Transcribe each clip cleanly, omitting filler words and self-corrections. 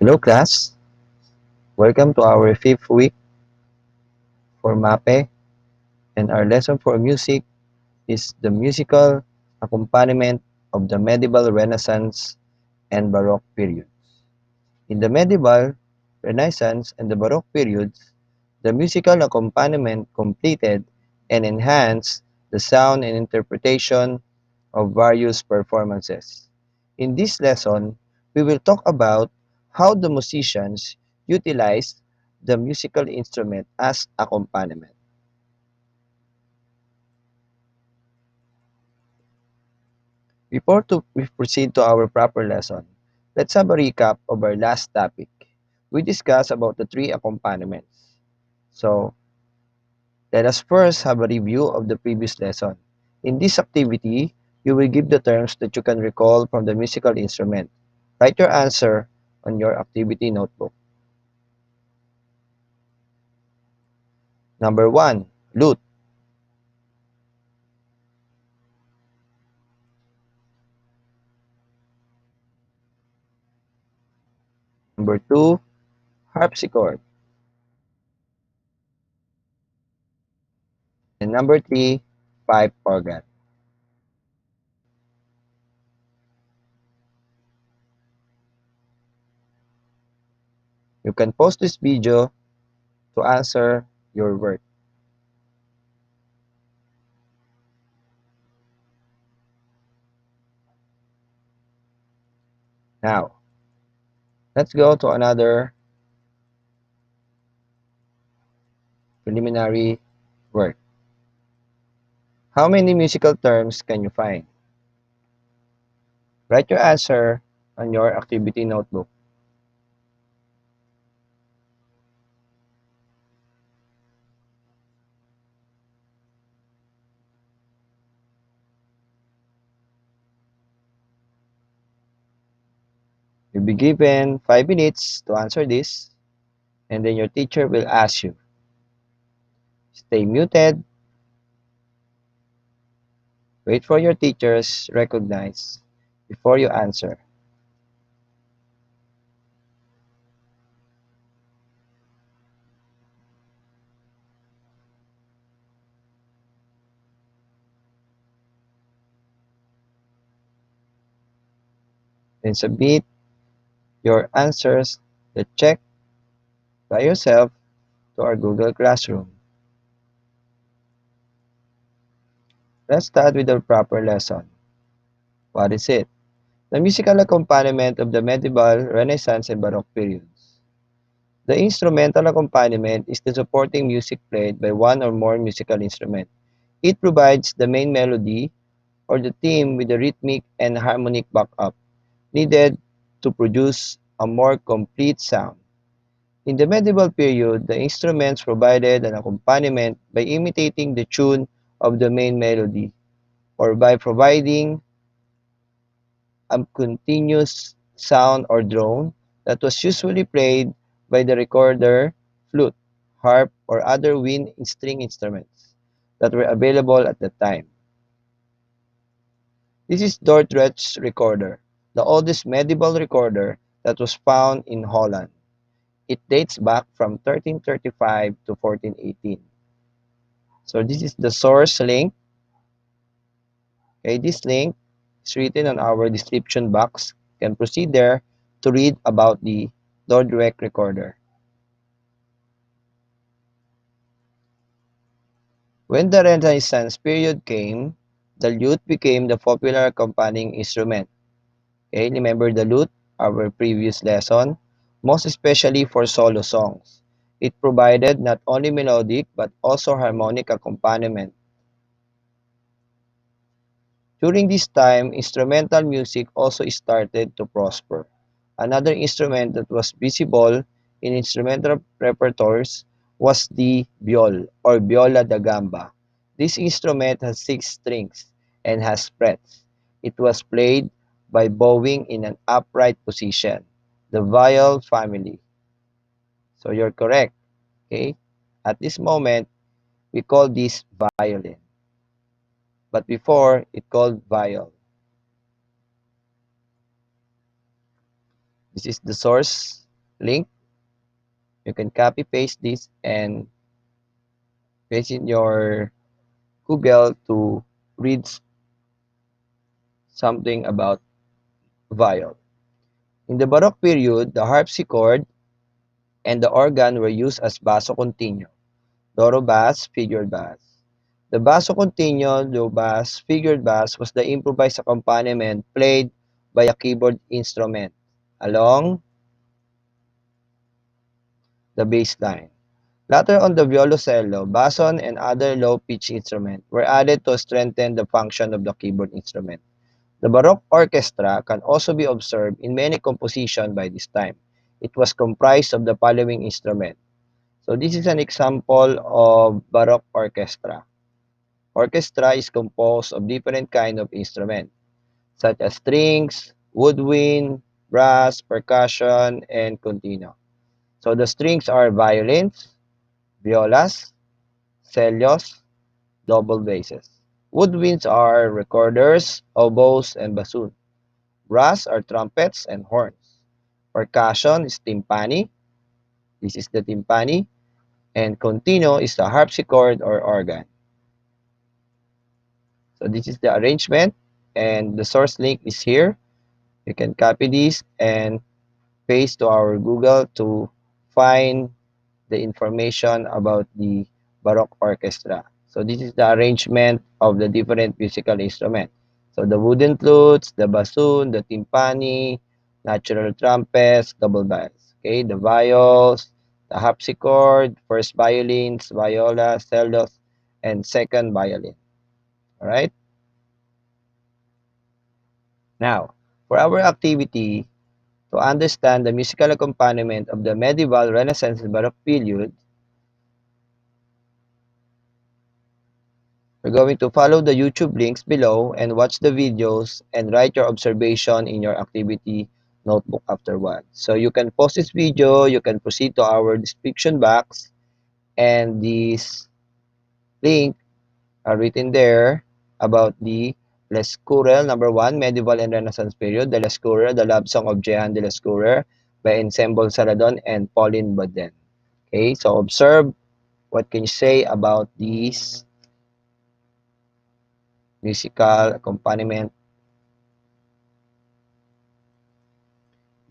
Hello class, welcome to our fifth week for MAPE, and our lesson for music is the musical accompaniment of the medieval Renaissance and Baroque periods. In the medieval, Renaissance, and the Baroque periods, the musical accompaniment completed and enhanced the sound and interpretation of various performances. In this lesson, we will talk about how the musicians utilized the musical instrument as accompaniment. We proceed to our proper lesson, let's have a recap of our last topic. We discussed about the three accompaniments. So, let us first have a review of the previous lesson. In this activity, you will give the terms that you can recall from the musical instrument. Write your answer on your activity notebook. Number 1, lute. Number 2, harpsichord. And number 3, pipe organ. You can pause this video to answer your work. Now, let's go to another preliminary work. How many musical terms can you find? Write your answer on your activity notebook. You'll be given 5 minutes to answer this, and then your teacher will ask you. Stay muted, wait for your teachers recognize before you answer. Then submit your answers to check by yourself to our Google Classroom. Let's start with the proper lesson. What is it? The musical accompaniment of the medieval, Renaissance, and Baroque periods. The instrumental accompaniment is the supporting music played by one or more musical instruments. It provides the main melody or the theme with the rhythmic and harmonic backup needed to produce a more complete sound. In the medieval period, the instruments provided an accompaniment by imitating the tune of the main melody or by providing a continuous sound or drone that was usually played by the recorder, flute, harp, or other wind string instruments that were available at the time. This is Dordrecht's recorder, the oldest medieval recorder that was found in Holland. It dates back from 1335 to 1418. So this is the source link. Okay, this link is written on our description box. You can proceed there to read about the Dordrecht recorder. When the Renaissance period came, the lute became the popular accompanying instrument. Okay, remember the lute, our previous lesson, most especially for solo songs. It provided not only melodic but also harmonic accompaniment. During this time, instrumental music also started to prosper. Another instrument that was visible in instrumental repertoires was the viol or viola da gamba. This instrument has 6 strings and has frets. It was played by bowing in an upright position. The Viol Family. So you're correct. Okay? At this moment, we call this violin. But before, it called viol. This is the source. link. You can copy paste this and paste in your Google to read something about viol. In the Baroque period, the harpsichord and the organ were used as basso continuo, loro bass, figured bass. The basso continuo, do bass, figured bass was the improvised accompaniment played by a keyboard instrument along the bass line. Later on, the violoncello, basson, and other low-pitch instruments were added to strengthen the function of the keyboard instrument. The Baroque orchestra can also be observed in many compositions by this time. It was comprised of the following instruments. So this is an example of Baroque orchestra. Orchestra is composed of different kind of instruments, such as strings, woodwind, brass, percussion, and continuo. So the strings are violins, violas, cellos, double basses. Woodwinds are recorders, oboes, and bassoon. Brass are trumpets and horns. Percussion is timpani. This is the timpani. And continuo is the harpsichord or organ. So this is the arrangement. And the source link is here. You can copy this and paste to our Google to find the information about the Baroque orchestra. So this is the arrangement of the different musical instruments. So the wooden flutes, the bassoon, the timpani, natural trumpets, double bass. Okay, the viols, the harpsichord, first violins, viola, cellos, and second violin. All right. Now, for our activity to understand the musical accompaniment of the medieval, Renaissance, and Baroque period, we're going to follow the YouTube links below and watch the videos and write your observation in your activity notebook afterward. So you can pause this video, you can proceed to our description box, and these links are written there about the Lescurel, number 1, Medieval and Renaissance period, the Lescurel, the love song of Jehan de Lescurel by Ensemble Céladon and Paulin Bündgen. Okay, so observe what can you say about these musical accompaniment.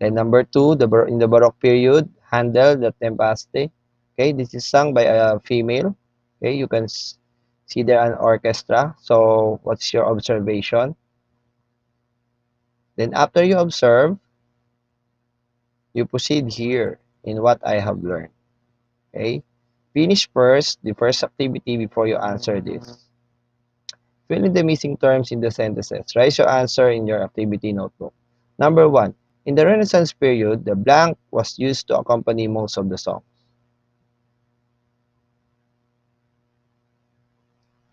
Then number 2, in the Baroque period, Handel, the tempeste. Okay, this is sung by a female. Okay, you can see there an orchestra. So what's your observation? Then after you observe, you proceed here in what I have learned. Okay, finish first the first activity before you answer this. Fill in the missing terms in the sentences. Write your answer in your activity notebook. Number 1, in the Renaissance period, the blank was used to accompany most of the songs.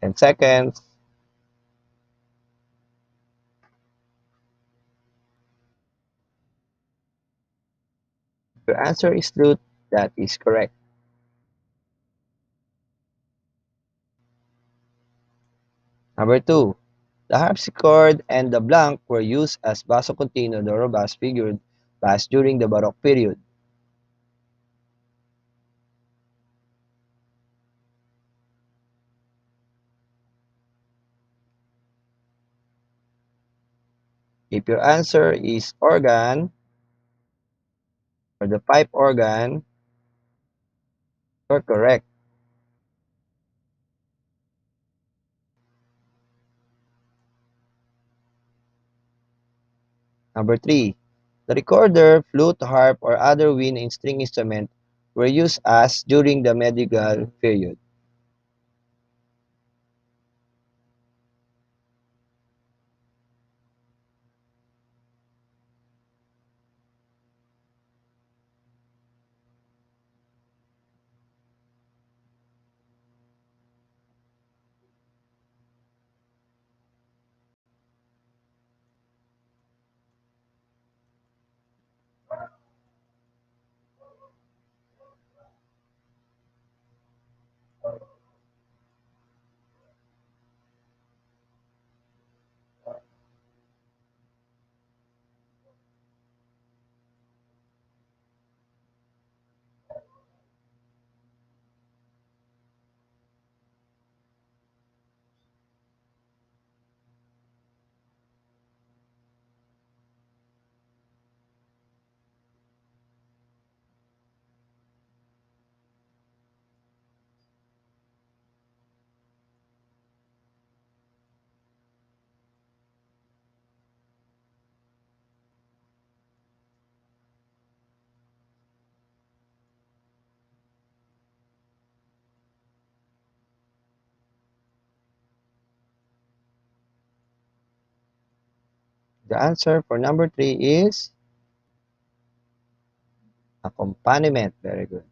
And second, your answer is flute. That is correct. Number 2, the harpsichord and the blank were used as basso continuo, do bass, figured bass during the Baroque period. If your answer is organ or the pipe organ, you're correct. Number 3, the recorder, flute, harp, or other wind and string instrument were used as during the medieval period. The answer for number 3 is accompaniment. Very good.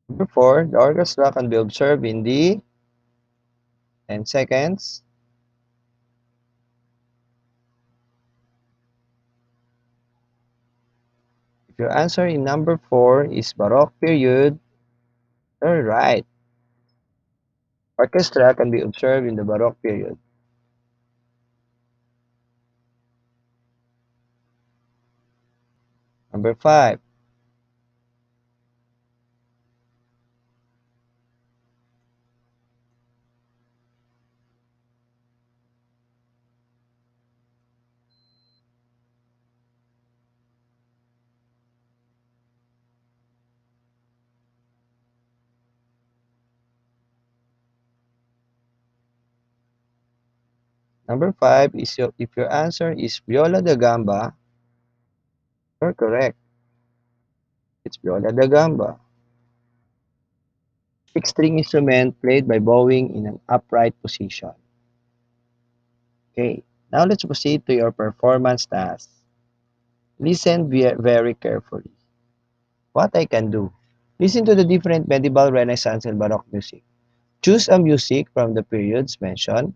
Number 4, the orchestra can be observed in the 10 seconds. If your answer in number 4 is Baroque period, you're right. Orchestra can be observed in the Baroque period. Number 5. Number 5 is if your answer is viola da gamba, you're correct. It's viola da gamba. Six-string instrument played by bowing in an upright position. Okay, now let's proceed to your performance task. Listen very carefully. What I can do. Listen to the different medieval, Renaissance, and Baroque music. Choose a music from the periods mentioned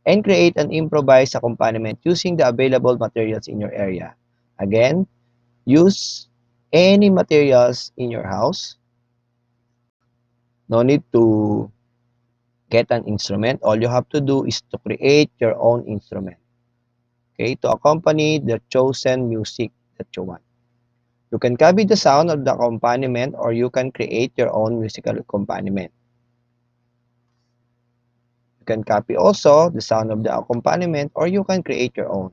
and create an improvised accompaniment using the available materials in your area. Again, use any materials in your house. No need to get an instrument. All you have to do is to create your own instrument. Okay, to accompany the chosen music that you want. You can copy the sound of the accompaniment or you can create your own musical accompaniment. You can copy also the sound of the accompaniment or you can create your own.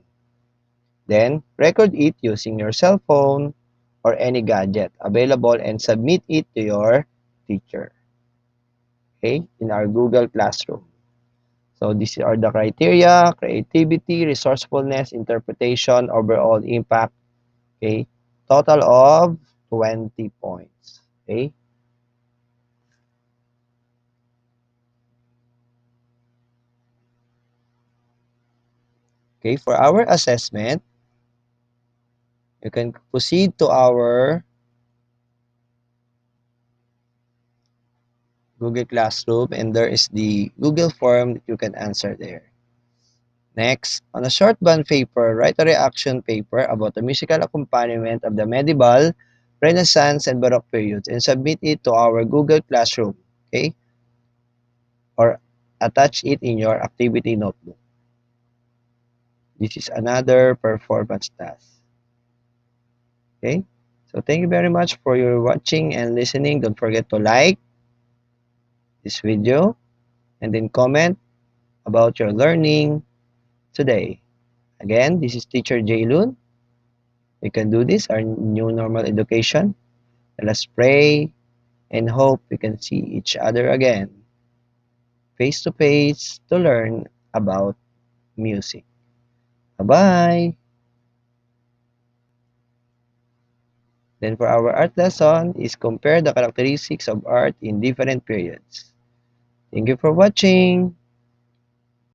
Then, record it using your cell phone or any gadget available and submit it to your teacher, okay, in our Google Classroom. So these are the criteria: creativity, resourcefulness, interpretation, overall impact, okay, total of 20 points, okay. Okay, for our assessment, you can proceed to our Google Classroom and there is the Google form that you can answer there. Next, on a short bond paper, write a reaction paper about the musical accompaniment of the medieval, Renaissance, and Baroque periods and submit it to our Google Classroom, okay? Or attach it in your activity notebook. This is another performance task, okay? So thank you very much for your watching and listening. Don't forget to like this video and then comment about your learning today. Again, this is Teacher Jaylun. We can do this, our new normal education. Let us pray and hope we can see each other again, face to face, to learn about music. Bye-bye! Then for our art lesson is compare the characteristics of art in different periods. Thank you for watching.